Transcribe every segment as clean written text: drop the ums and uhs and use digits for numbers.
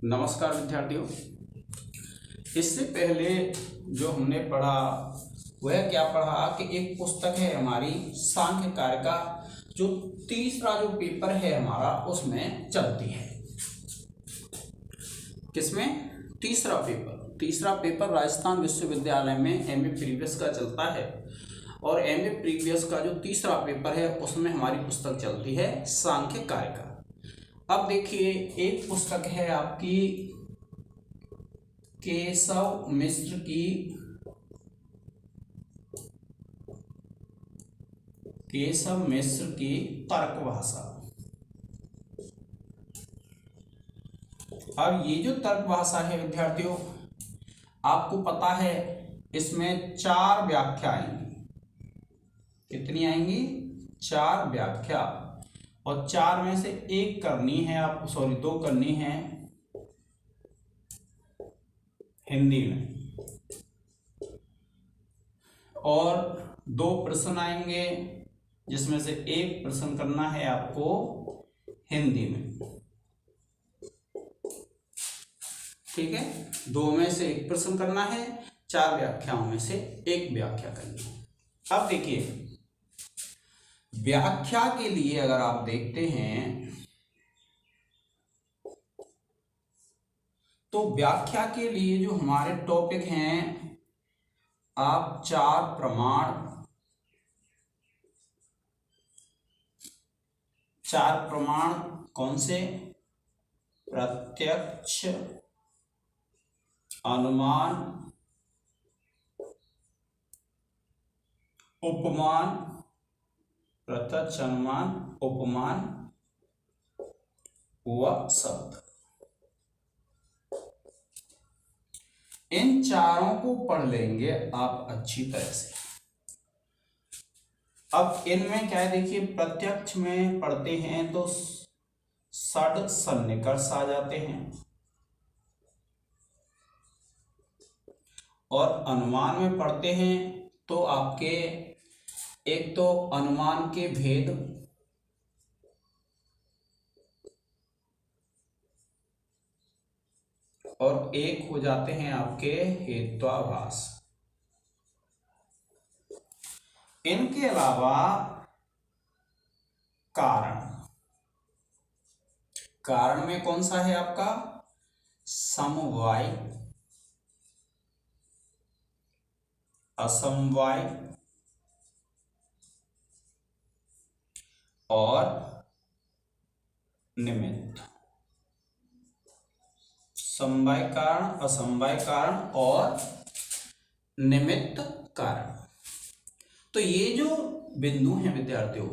नमस्कार विद्यार्थियों। इससे पहले जो हमने पढ़ा वह क्या पढ़ा कि एक पुस्तक है हमारी सांख्य कार्य का, जो तीसरा जो पेपर है हमारा उसमें चलती है। किसमें? तीसरा पेपर राजस्थान विश्वविद्यालय में एमए प्रीवियस का चलता है और एमए प्रीवियस का जो तीसरा पेपर है उसमें हमारी पुस्तक चलती है सांख्य कार्य का। अब देखिए, एक पुस्तक है आपकी केशव मिश्र की तर्क भाषा। अब ये जो तर्क भाषा है विद्यार्थियों, आपको पता है इसमें 4 व्याख्या आएंगी। कितनी आएंगी? 4 व्याख्या, और 4 में से एक करनी है आपको, सॉरी 2 करनी है हिंदी में, और 2 प्रश्न आएंगे जिसमें से एक प्रश्न करना है आपको हिंदी में। ठीक है, 2 में से एक प्रश्न करना है, 4 व्याख्याओं में से एक व्याख्या करनी है। अब देखिए, व्याख्या के लिए अगर आप देखते हैं तो व्याख्या के लिए जो हमारे टॉपिक हैं, आप 4 प्रमाण कौन से? प्रत्यक्ष, अनुमान, उपमान, प्रत्यक्ष, अनुमान, उपमान व शब्द, इन चारों को पढ़ लेंगे आप अच्छी तरह से। अब इनमें क्या है, देखिए, प्रत्यक्ष में पढ़ते हैं तो षड सन्निकर्ष आ जाते हैं, और अनुमान में पढ़ते हैं तो आपके एक तो अनुमान के भेद, और एक हो जाते हैं आपके हेत्वाभास। इनके अलावा कारण में कौन सा है आपका? समवाय, असमवाय और निमित्त। समवाय कारण, असमवाय कारण और निमित्त कारण। तो ये जो बिंदु हैं विद्यार्थियों,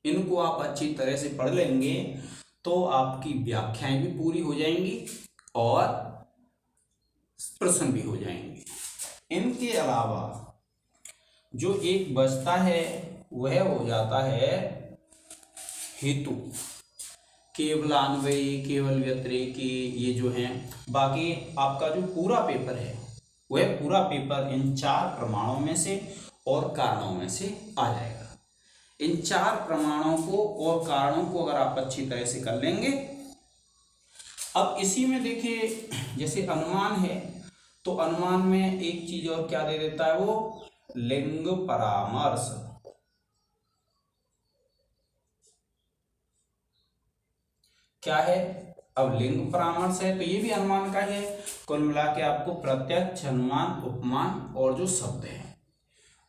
इनको आप अच्छी तरह से पढ़ लेंगे तो आपकी व्याख्याएं भी पूरी हो जाएंगी और प्रश्न भी हो जाएंगे। इनके अलावा जो एक बचता है वह हो जाता है हेतु, केवलान्वयी, केवल व्यतिरेकी, ये जो हैं। बाकी आपका जो पूरा पेपर है वह पूरा पेपर इन 4 प्रमाणों में से और कारणों में से आ जाएगा। इन 4 प्रमाणों को और कारणों को अगर आप अच्छी तरह से कर लेंगे। अब इसी में देखिए, जैसे अनुमान है तो अनुमान में एक चीज और क्या दे देता है, वो लिंग परामर्श। क्या है? अब लिंग परामर्श है तो ये भी अनुमान का ही है। कुल मिला के आपको प्रत्यक्ष, अनुमान, उपमान और जो शब्द है,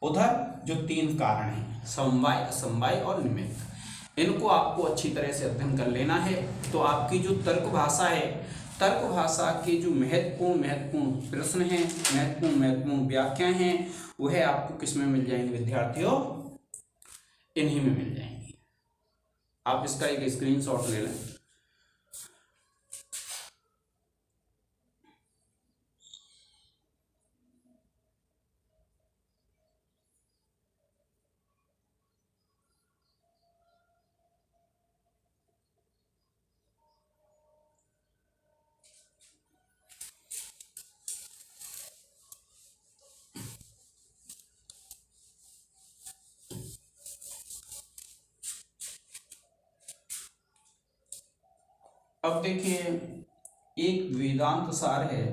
उधर जो 3 कारण हैं, समवाय, असमवाय और निमित्त, इनको आपको अच्छी तरह से अध्ययन कर लेना है। तो आपकी जो तर्क भाषा है, तर्क भाषा के जो महत्वपूर्ण प्रश्न हैं, महत्वपूर्ण व्याख्याएं हैं, वह आपको किस में मिल जाएंगे विद्यार्थियों? इन्हीं में मिल जाएंगी। आप इसका एक स्क्रीनशॉट ले लें। अब देखिए, एक वेदांत सार है,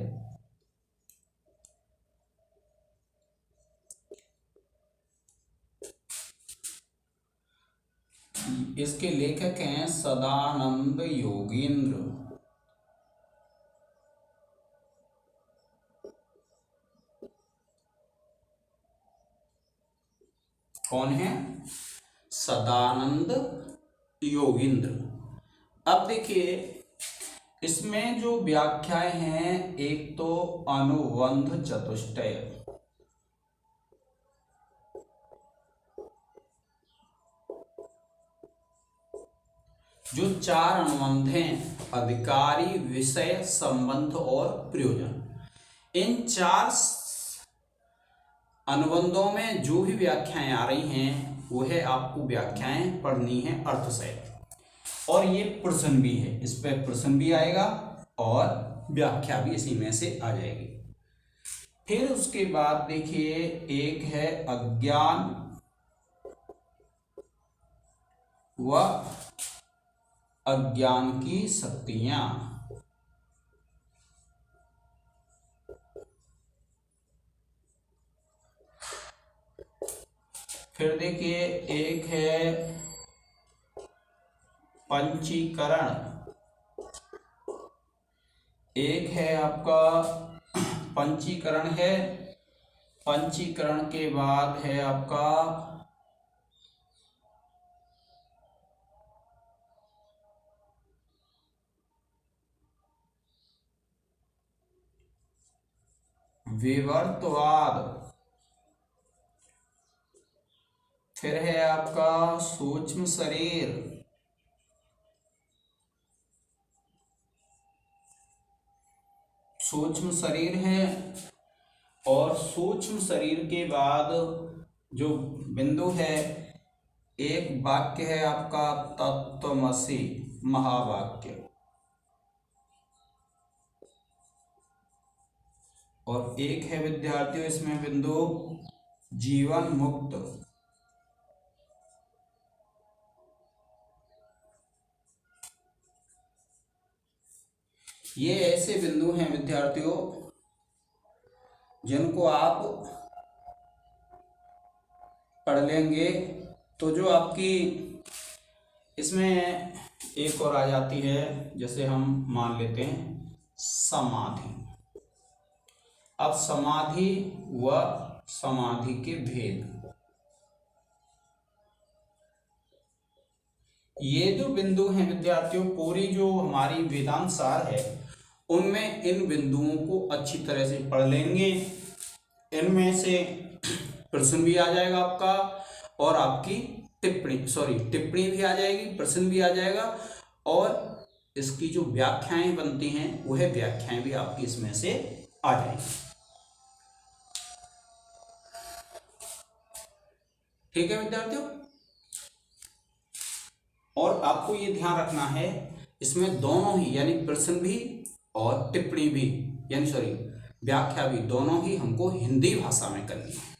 इसके लेखक हैं सदानंद योगेंद्र। कौन है? सदानंद योगेंद्र। अब देखिए इसमें जो व्याख्याएं हैं, एक तो अनुबंध चतुष्टय, जो 4 अनुबंध हैं, अधिकारी, विषय, संबंध और प्रयोजन, इन 4 अनुबंधों में जो भी व्याख्याएं आ रही हैं वह आपको व्याख्याएं पढ़नी है अर्थ सहित। और ये प्रश्न भी है, इस पर प्रश्न भी आएगा और व्याख्या भी इसी में से आ जाएगी। फिर उसके बाद देखिए एक है अज्ञान व अज्ञान की शक्तियां। फिर देखिए एक है पंचीकरण, एक है आपका पंचीकरण है, पंचीकरण के बाद है आपका विवर्तवाद, फिर है आपका सूक्ष्म शरीर, सूक्ष्म शरीर है। और सूक्ष्म शरीर के बाद जो बिंदु है, एक वाक्य है आपका तत्त्वमसि महावाक्य, और एक है विद्यार्थियों इसमें बिंदु जीवन मुक्त। ये ऐसे बिंदु हैं विद्यार्थियों जिनको आप पढ़ लेंगे तो जो आपकी इसमें एक और आ जाती है, जैसे हम मान लेते हैं समाधि। अब समाधि व समाधि के भेद, ये जो बिंदु हैं विद्यार्थियों, पूरी जो हमारी वेदांत सार है उनमें इन बिंदुओं को अच्छी तरह से पढ़ लेंगे। इनमें से प्रश्न भी आ जाएगा आपका, और आपकी टिप्पणी भी आ जाएगी, प्रश्न भी आ जाएगा, और इसकी जो व्याख्याएं बनती हैं वह व्याख्याएं भी आपकी इसमें से आ जाएंगी। ठीक है विद्यार्थियों, और आपको ये ध्यान रखना है इसमें दोनों ही, यानी प्रश्न भी और टिप्पणी भी, यानी व्याख्या भी, दोनों ही हमको हिंदी भाषा में करनी है।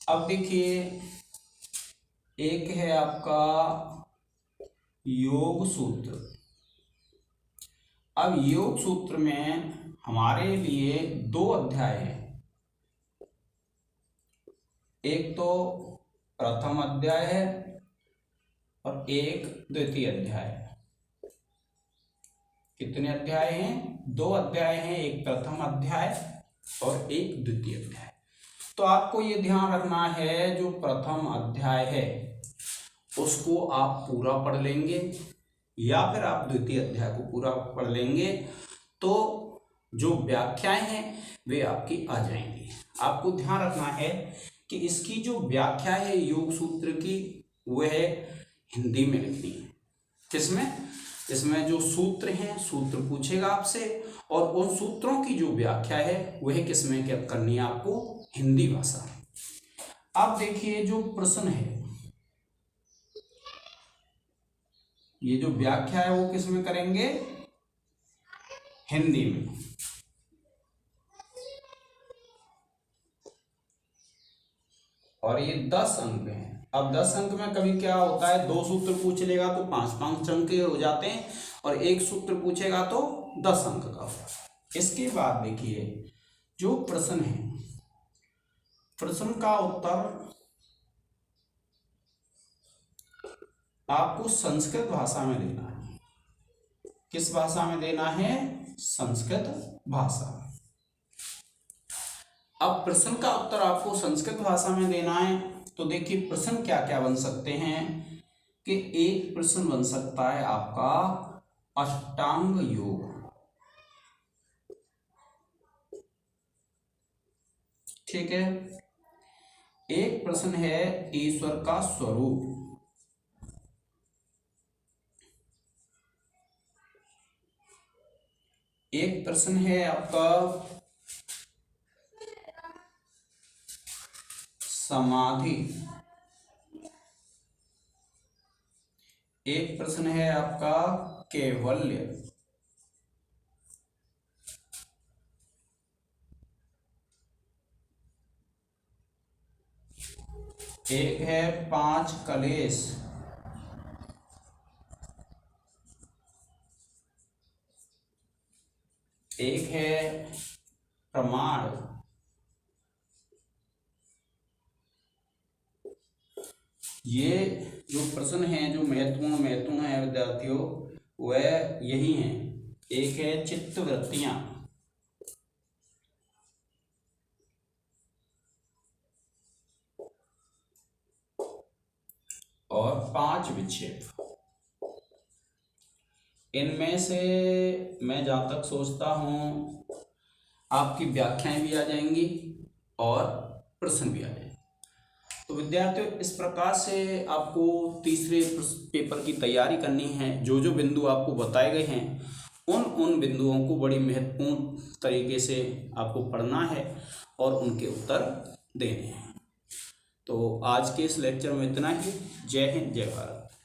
अब देखिए एक है आपका योग सूत्र। अब योग सूत्र में हमारे लिए 2 अध्याय हैं, एक तो प्रथम अध्याय है और एक द्वितीय अध्याय है। कितने अध्याय हैं? 2 अध्याय हैं, एक प्रथम अध्याय और एक द्वितीय अध्याय। तो आपको ये ध्यान रखना है जो प्रथम अध्याय है उसको आप पूरा पढ़ लेंगे, या फिर आप द्वितीय अध्याय को पूरा पढ़ लेंगे तो जो व्याख्याएं हैं वे आपकी आ जाएंगी। आपको ध्यान रखना है कि इसकी जो व्याख्या है योग सूत्र की वह हिंदी में लिखनी है। किसमें? इसमें जो सूत्र हैं, सूत्र पूछेगा आपसे, और उन सूत्रों की जो व्याख्या है वह किसमें क्या करनी है आपको? हिंदी भाषा में। अब देखिए जो प्रश्न है, ये जो व्याख्या है वो किस में करेंगे, हिंदी में। और ये 10 अंक हैं। अब 10 अंक में कभी क्या होता है, 2 सूत्र पूछ लेगा तो 5-5 अंक के हो जाते हैं, और 1 सूत्र पूछेगा तो 10 अंक का होता है। इसके बाद देखिए जो प्रश्न है, प्रश्न का उत्तर आपको संस्कृत भाषा में देना है। किस भाषा में देना है, संस्कृत भाषा। अब प्रश्न का उत्तर आपको संस्कृत भाषा में देना है, तो देखिए प्रश्न क्या क्या बन सकते हैं कि एक प्रश्न बन सकता है आपका अष्टांग योग, ठीक है। एक प्रश्न है ईश्वर का स्वरूप, एक प्रश्न है आपका समाधि, एक प्रश्न है आपका कैवल्य, एक है 5 कलेश, एक है प्रमाण, ये जो प्रश्न हैं जो महत्वपूर्ण है विद्यार्थियों, वह यही हैं। एक है चित्तवृत्तियां, और 5 विक्षेप। इनमें से मैं जहां तक सोचता हूं आपकी व्याख्याएं भी आ जाएंगी और प्रश्न भी आ जाएंगे। तो विद्यार्थियों इस प्रकार से आपको तीसरे पेपर की तैयारी करनी है। जो जो बिंदु आपको बताए गए हैं उन बिंदुओं को बड़ी महत्वपूर्ण तरीके से आपको पढ़ना है और उनके उत्तर देने हैं। तो आज के इस लेक्चर में इतना ही। जय हिंद, जय भारत।